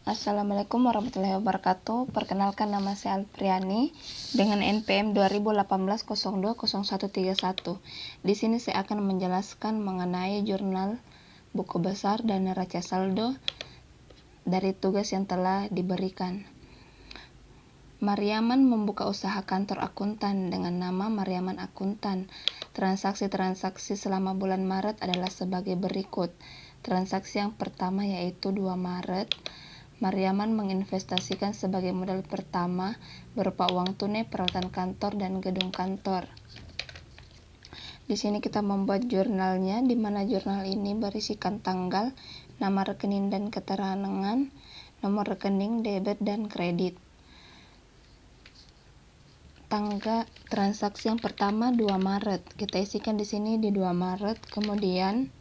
Assalamualaikum warahmatullahi wabarakatuh. Perkenalkan, nama saya Alpriani dengan NPM 2018020131. Di sini saya akan menjelaskan mengenai jurnal buku besar dan neraca saldo dari tugas yang telah diberikan. Mariaman membuka usaha kantor akuntan dengan nama Mariaman Akuntan. Transaksi-transaksi selama bulan Maret adalah sebagai berikut. Transaksi yang pertama yaitu 2 Maret. Mariaman menginvestasikan sebagai modal pertama berupa uang tunai, peralatan kantor, dan gedung kantor. Di sini kita membuat jurnalnya, di mana jurnal ini berisikan tanggal, nama rekening dan keterangan, nomor rekening, debit dan kredit. Tanggal transaksi yang pertama 2 Maret. Kita isikan di sini di 2 Maret. Kemudian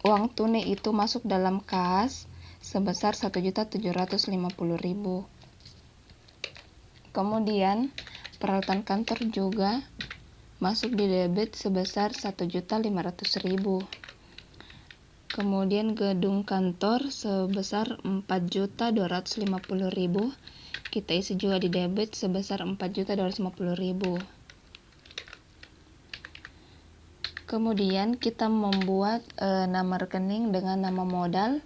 uang tunai itu masuk dalam kas sebesar 1.750.000. Kemudian peralatan kantor juga masuk di debit sebesar 1.500.000. Kemudian gedung kantor sebesar 4.250.000. Kita isi juga di debit sebesar 4.250.000. Kemudian kita membuat nama rekening dengan nama modal.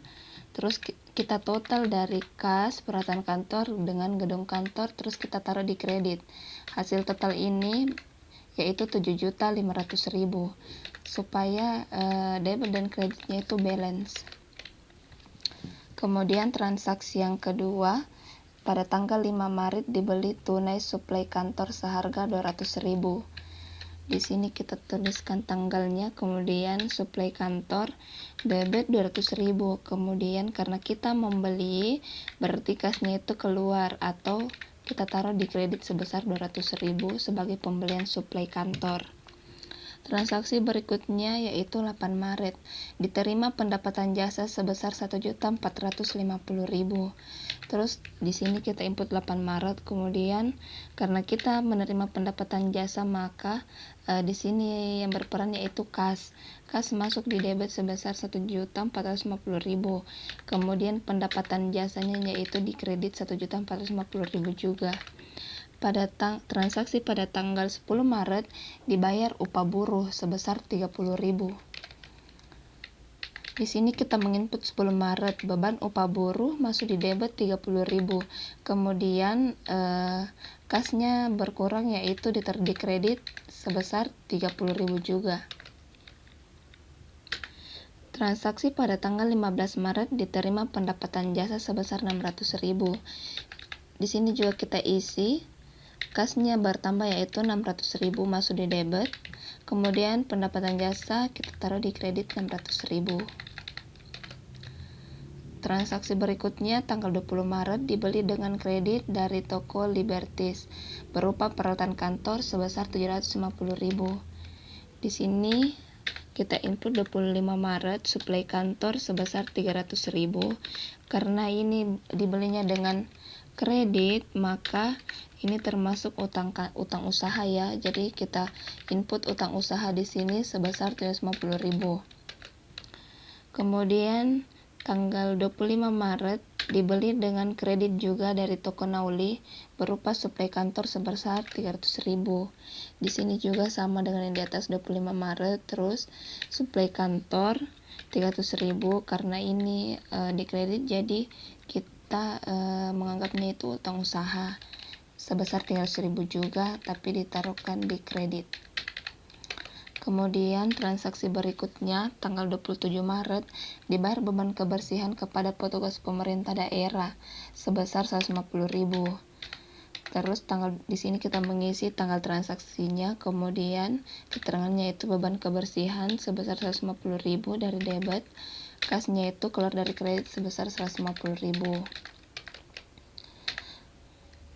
Terus kita total dari kas, peralatan kantor dengan gedung kantor, terus kita taruh di kredit. Hasil total ini yaitu 7.500.000 supaya debit dan kreditnya itu balance. Kemudian transaksi yang kedua, pada tanggal 5 Maret dibeli tunai suplai kantor seharga 200.000. Di sini kita tuliskan tanggalnya, kemudian suplai kantor, debit 200.000. Kemudian karena kita membeli, berarti kasnya itu keluar atau kita taruh di kredit sebesar 200.000 sebagai pembelian suplai kantor. Transaksi berikutnya yaitu 8 Maret. Diterima pendapatan jasa sebesar 1.450.000. Terus di sini kita input 8 Maret. Kemudian karena kita menerima pendapatan jasa, maka di sini yang berperan yaitu kas. Kas masuk di debit sebesar 1.450.000. Kemudian pendapatan jasanya yaitu di kredit 1.450.000 juga. Pada transaksi pada tanggal 10 Maret dibayar upah buruh sebesar 30.000. Di sini kita menginput 10 Maret, beban upah buruh masuk di debit 30.000. Kemudian kasnya berkurang yaitu ditaruh di kredit sebesar 30.000 juga. Transaksi pada tanggal 15 Maret diterima pendapatan jasa sebesar 600.000. Di sini juga kita isi kasnya bertambah yaitu 600.000 masuk di debit. Kemudian pendapatan jasa kita taruh di kredit 600.000. Transaksi berikutnya tanggal 20 Maret dibeli dengan kredit dari toko Liberties berupa peralatan kantor sebesar 750.000. Di sini kita input 25 Maret suplai kantor sebesar 300.000. Karena ini dibelinya dengan kredit, maka ini termasuk utang usaha ya. Jadi kita input utang usaha di sini sebesar 750.000. Kemudian tanggal 25 Maret dibeli dengan kredit juga dari toko Nauli berupa suplai kantor sebesar 300.000. Di sini juga sama dengan yang di atas 25 Maret, terus suplai kantor 300.000 karena ini di kredit, jadi kita menganggapnya itu utang usaha sebesar 300.000 juga, tapi ditaruhkan di kredit. Kemudian transaksi berikutnya tanggal 27 Maret dibayar beban kebersihan kepada petugas pemerintah daerah sebesar 150.000. Terus di sini kita mengisi tanggal transaksinya, kemudian keterangannya itu beban kebersihan sebesar 150.000 dari debit, kasnya itu keluar dari kredit sebesar 150.000.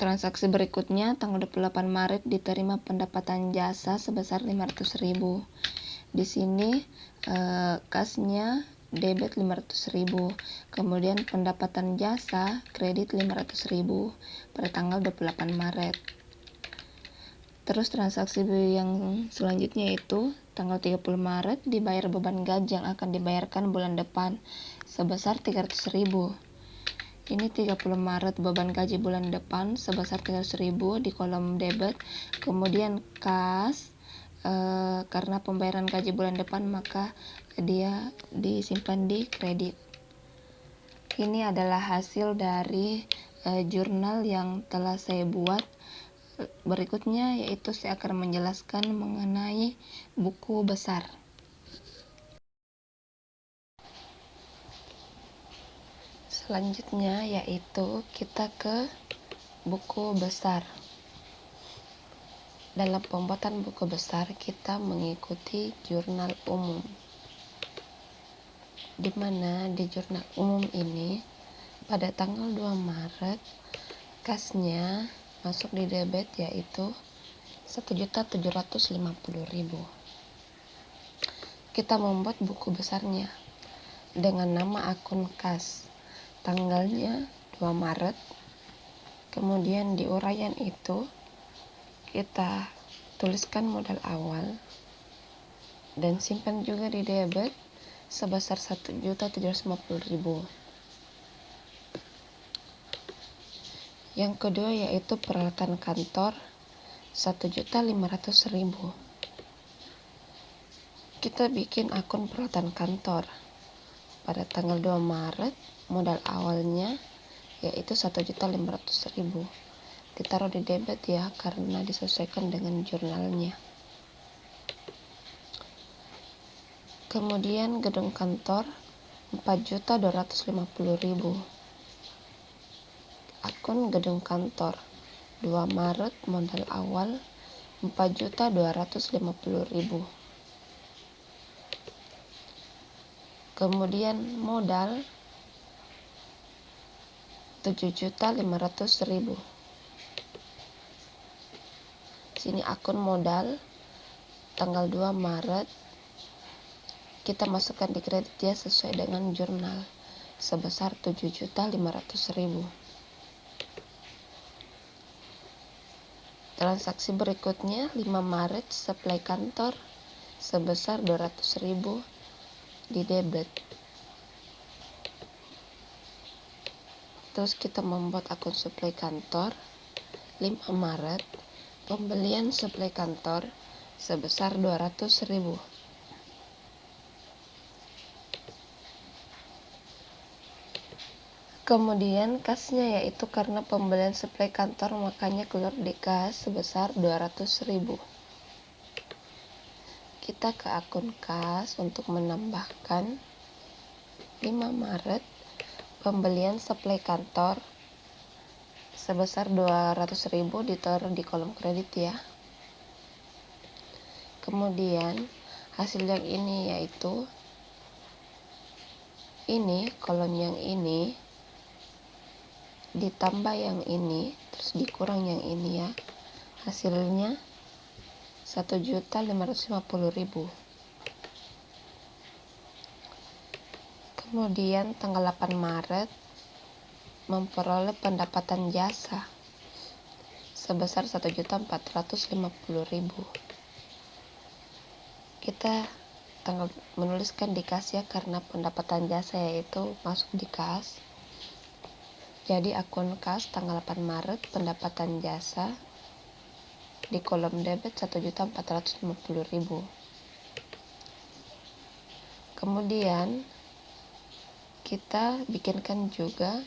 Transaksi berikutnya tanggal 28 Maret diterima pendapatan jasa sebesar 500.000. Di sini kasnya debit 500.000. Kemudian pendapatan jasa kredit 500.000 pada tanggal 28 Maret. Terus transaksi yang selanjutnya itu tanggal 30 Maret dibayar beban gaji yang akan dibayarkan bulan depan sebesar 300.000. Ini 30 Maret beban gaji bulan depan sebesar 300.000 di kolom debit. Kemudian kas, karena pembayaran gaji bulan depan maka dia disimpan di kredit. Ini adalah hasil dari jurnal yang telah saya buat. Berikutnya yaitu saya akan menjelaskan mengenai buku besar. Selanjutnya yaitu kita ke buku besar. Dalam pembuatan buku besar kita mengikuti jurnal umum, di mana di jurnal umum ini pada tanggal 2 Maret kasnya masuk di debit yaitu 1.750.000. Kita membuat buku besarnya dengan nama akun kas. Tanggalnya 2 Maret. Kemudian di uraian itu kita tuliskan modal awal dan simpan juga di debit sebesar 1.750.000. Yang kedua yaitu peralatan kantor 1.500.000. Kita bikin akun peralatan kantor pada tanggal 2 Maret. Modal awalnya yaitu 1.500.000. Ditaruh di debit ya, karena disesuaikan dengan jurnalnya. Kemudian gedung kantor 4.250.000. Akun gedung kantor 2 Maret modal awal 4.250.000. Kemudian modal 7.500.000. Sini akun modal tanggal 2 Maret kita masukkan di kredit ya sesuai dengan jurnal sebesar 7.500.000. Transaksi berikutnya 5 Maret supply kantor sebesar 200.000 di debit. Terus kita membuat akun suplai kantor 5 Maret pembelian suplai kantor sebesar 200.000. Kemudian kasnya yaitu karena pembelian suplai kantor makanya keluar di kas sebesar 200.000. Kita ke akun kas untuk menambahkan 5 Maret pembelian suplai kantor sebesar 200.000 ditaruh di kolom kredit ya. Kemudian hasil yang ini yaitu ini kolom yang ini ditambah yang ini terus dikurang yang ini ya. Hasilnya 1.550.000. Kemudian tanggal 8 Maret memperoleh pendapatan jasa sebesar 1.450.000. Kita menuliskan di kas ya, karena pendapatan jasa yaitu masuk di kas. Jadi akun kas tanggal 8 Maret pendapatan jasa di kolom debit 1.450.000. Kemudian kita bikinkan juga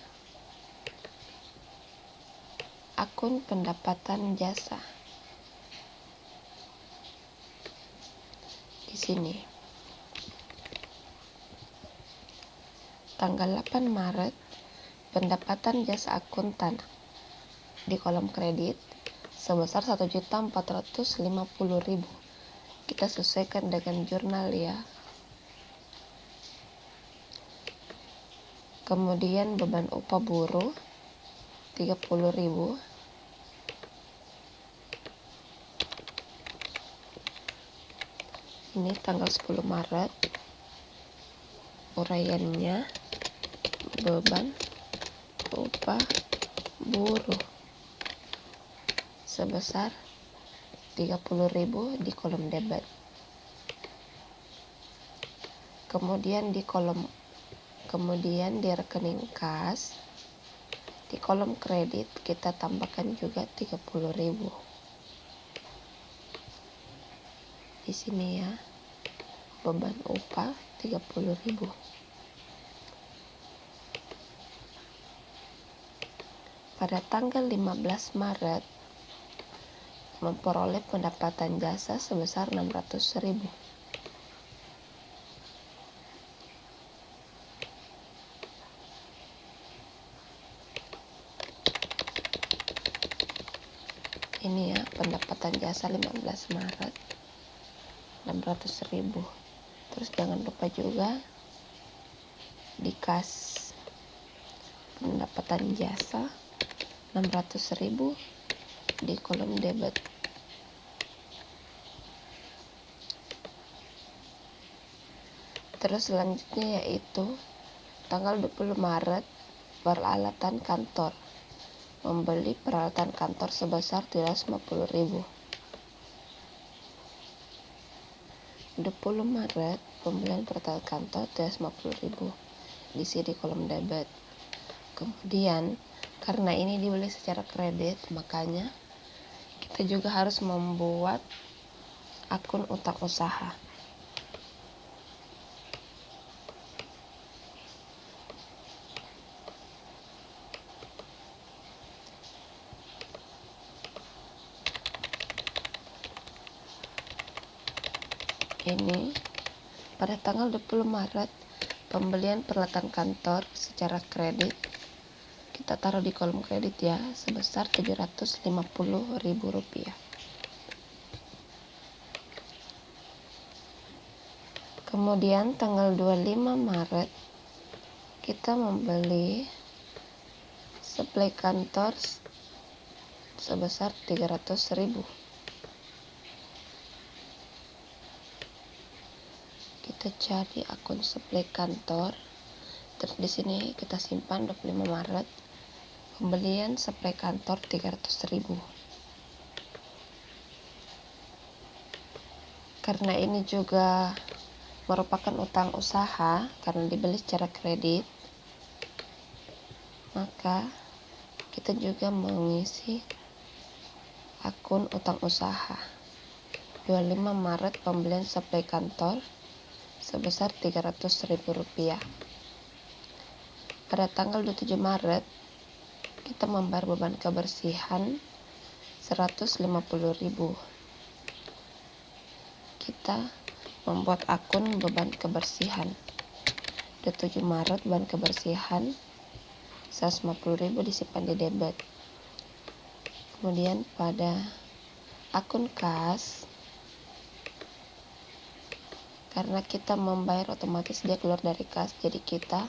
akun pendapatan jasa di sini. Tanggal 8 Maret pendapatan jasa akuntan di kolom kredit sebesar 1.450.000. Kita sesuaikan dengan jurnal ya. Kemudian beban upah buruh 30.000. Ini tanggal 10 Maret. Uraiannya beban upah buruh sebesar 30.000 di kolom debit. Kemudian di rekening kas Di kolom kredit kita tambahkan juga 30.000. Di sini ya, beban upah 30.000. Pada tanggal 15 Maret memperoleh pendapatan jasa sebesar 600.000. Ini ya, pendapatan jasa 15 Maret 600.000. Terus jangan lupa juga di kas pendapatan jasa 600.000 di kolom debit. Terus selanjutnya yaitu tanggal 20 Maret peralatan kantor. Membeli peralatan kantor sebesar 350.000. 20 Maret pembelian peralatan kantor 350.000. Diisi di kolom debit. Kemudian karena ini dibeli secara kredit, makanya kita juga harus membuat akun utang usaha. Ini pada tanggal 20 Maret pembelian peralatan kantor secara kredit kita taruh di kolom kredit ya, sebesar 750.000 rupiah. Kemudian tanggal 25 Maret kita membeli suplai kantor sebesar 300.000. Kita cari akun suplai kantor, terus di sini kita simpan 25 Maret pembelian suplai kantor 300.000. Karena ini juga merupakan utang usaha karena dibeli secara kredit, maka kita juga mengisi akun utang usaha. 25 Maret pembelian suplai kantor sebesar 300.000 rupiah. Pada tanggal 27 Maret kita membayar beban kebersihan 150.000. Kita membuat akun beban kebersihan. 27 Maret beban kebersihan 150.000 disimpan di debit. Kemudian pada akun kas, karena kita membayar otomatis dia keluar dari kas, jadi kita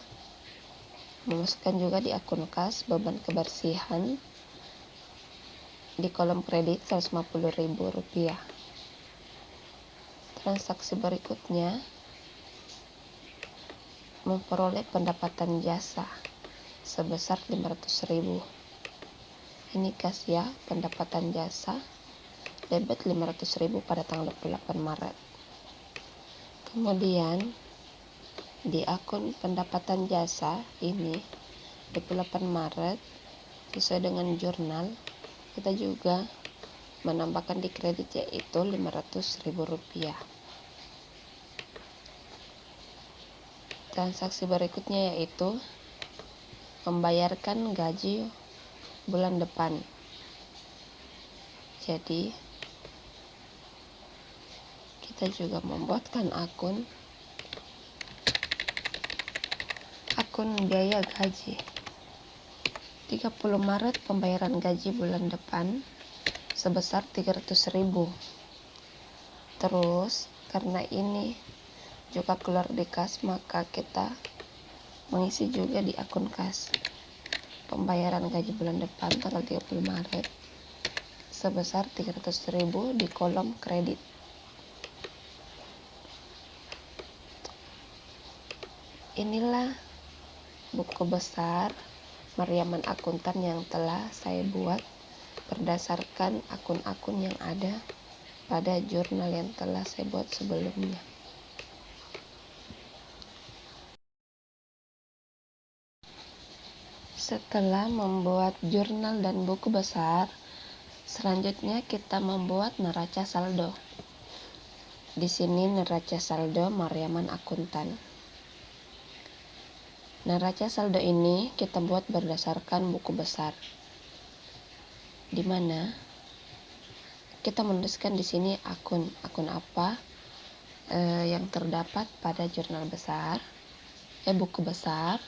memasukkan juga di akun kas beban kebersihan di kolom kredit 150.000 rupiah. Transaksi berikutnya memperoleh pendapatan jasa sebesar 500.000. Ini kas ya, pendapatan jasa debit 500.000 pada tanggal 28 Maret. Kemudian di akun pendapatan jasa ini 28 Maret sesuai dengan jurnal kita juga menambahkan di kredit yaitu 500.000 rupiah. Transaksi berikutnya yaitu membayarkan gaji bulan depan. Jadi kita juga membuatkan akun biaya gaji. 30 Maret pembayaran gaji bulan depan sebesar 300.000. Terus karena ini juga keluar di kas, maka kita mengisi juga di akun kas pembayaran gaji bulan depan tanggal 30 Maret sebesar 300.000 di kolom kredit. Inilah buku besar Mariaman Akuntan yang telah saya buat berdasarkan akun-akun yang ada pada jurnal yang telah saya buat sebelumnya. Setelah membuat jurnal dan buku besar, selanjutnya kita membuat neraca saldo. Di sini neraca saldo Mariaman akuntan. Neraca saldo ini kita buat berdasarkan buku besar, di mana kita menuliskan di sini akun apa yang terdapat pada jurnal besar, buku besar.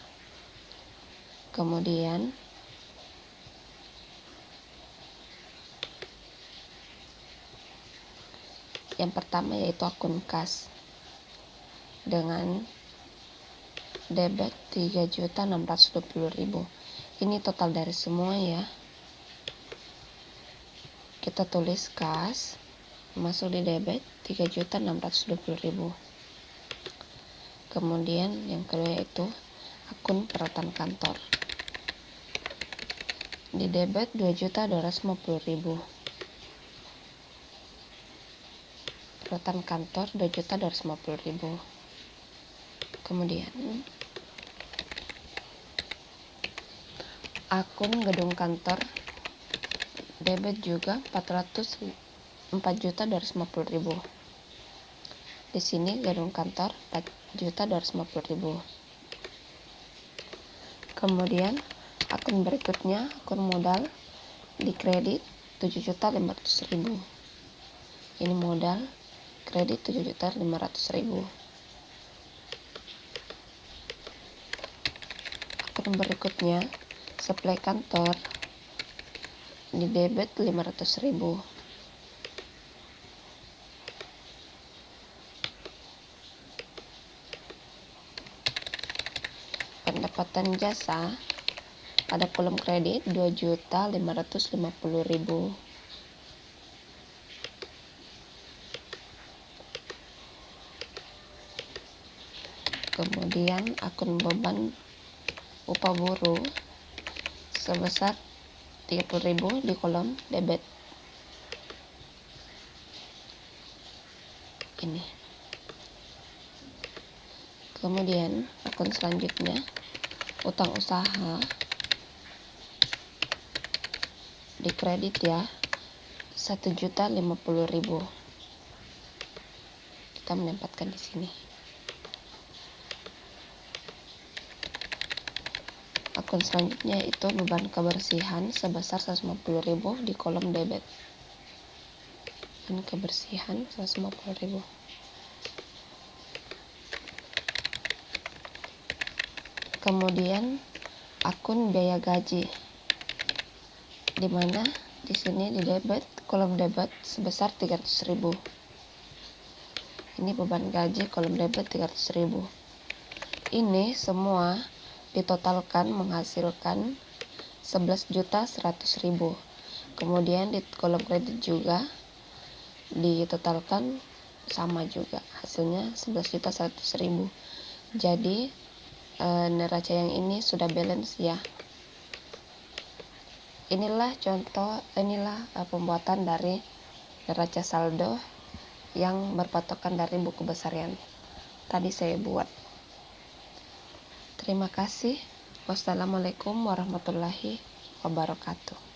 Kemudian yang pertama yaitu akun kas dengan debit 3.620.000. Ini total dari semua ya. Kita tulis kas masuk di debit 3.620.000. Kemudian yang kedua yaitu akun perawatan kantor. Di debit 2.250.000. Perawatan kantor 2.250.000. Kemudian akun gedung kantor debit juga 4.250.000. Di sini gedung kantor 4.250.000. Kemudian akun berikutnya, akun modal di kredit 7.500.000. Ini modal kredit 7.500.000. Akun berikutnya, suplai kantor di debit 500.000. Pendapatan jasa pada kolom kredit 2.550.000. Kemudian akun beban upah buruh sebesar 30.000 di kolom debit. Ini. Kemudian akun selanjutnya utang usaha di kredit ya 1.050.000. Kita menempatkan di sini. Akun selanjutnya itu beban kebersihan sebesar 150.000 di kolom debit. Ini kebersihan 150.000. Kemudian akun biaya gaji, di mana di sini di debit kolom debit sebesar 300.000. Ini beban gaji kolom debit 300.000. Ini semua ditotalkan menghasilkan 11.100.000. Kemudian di kolom kredit juga ditotalkan sama juga, hasilnya 11.100.000. Jadi neraca yang ini sudah balance ya. Inilah pembuatan dari neraca saldo yang berpatokan dari buku besar yang tadi saya buat. Terima kasih. Wassalamualaikum warahmatullahi wabarakatuh.